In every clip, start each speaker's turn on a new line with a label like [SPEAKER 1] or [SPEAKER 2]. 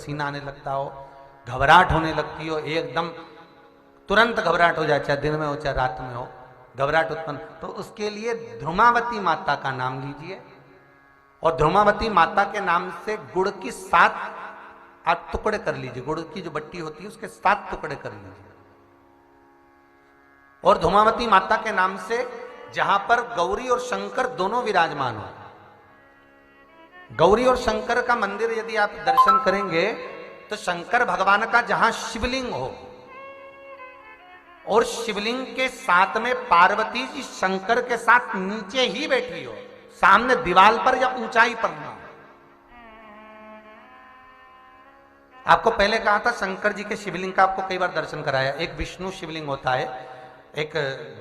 [SPEAKER 1] पसीना आने लगता हो, घबराहट होने लगती हो, एकदम तुरंत घबराहट हो जाए, चाहे दिन में हो चाहे रात में हो, घबराहट उत्पन्न, तो उसके लिए ध्रुमावती माता का नाम लीजिए और ध्रुमावती माता के नाम से गुड़ की 7 आप टुकड़े कर लीजिए। गुड़ की जो बट्टी होती है उसके 7 टुकड़े कर लीजिए और ध्रुमावती माता के नाम से जहां पर गौरी और शंकर दोनों विराजमान हो, गौरी और शंकर का मंदिर यदि आप दर्शन करेंगे तो शंकर भगवान का जहां शिवलिंग हो और शिवलिंग के साथ में पार्वती जी शंकर के साथ नीचे ही बैठी हो, सामने दीवार पर या ऊंचाई पर ना। आपको पहले कहा था शंकर जी के शिवलिंग का आपको कई बार दर्शन कराया। एक विष्णु शिवलिंग होता है, एक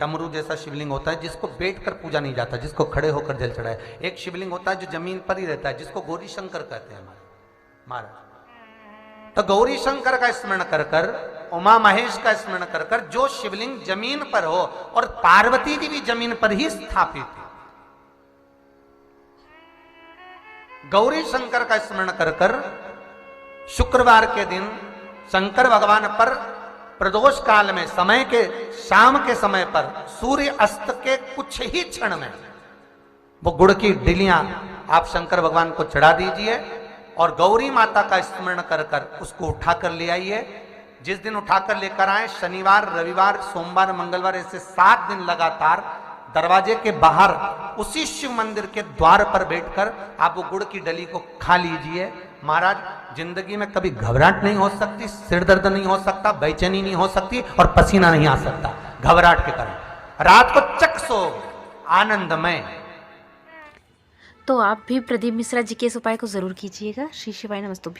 [SPEAKER 1] डमरू जैसा शिवलिंग होता है जिसको बैठकर पूजा नहीं जाता, जिसको खड़े होकर जल चढ़ाए। एक शिवलिंग होता है जो जमीन पर ही रहता है, जिसको गौरी शंकर कहते हैं हमारे महाराज। तो गौरी शंकर का स्मरण कर कर, उमा महेश का स्मरण कर कर, जो शिवलिंग जमीन पर हो और पार्वती जी भी जमीन पर ही स्थापित है, गौरी शंकर का स्मरण कर कर शुक्रवार के दिन शंकर भगवान पर प्रदोष काल में समय के शाम के समय पर सूर्य अस्त के कुछ ही क्षण में वो गुड़ की डिलियां आप शंकर भगवान को चढ़ा दीजिए और गौरी माता का स्मरण कर कर उसको उठाकर ले आइए। जिस दिन उठाकर लेकर आए, शनिवार, रविवार, सोमवार, मंगलवार, ऐसे 7 दिन लगातार दरवाजे के बाहर उसी शिव मंदिर के द्वार पर बैठकर आप वो गुड़ की डली को खा लीजिए। महाराज, जिंदगी में कभी घबराहट नहीं हो सकती, सिर दर्द नहीं हो सकता, बेचैनी नहीं हो सकती और पसीना नहीं आ सकता घबराहट के कारण। रात को चक सो आनंदमय।
[SPEAKER 2] तो आप भी प्रदीप मिश्रा जी के इस उपाय को जरूर कीजिएगा। श्री शिवाय नमस्तुभ्यं।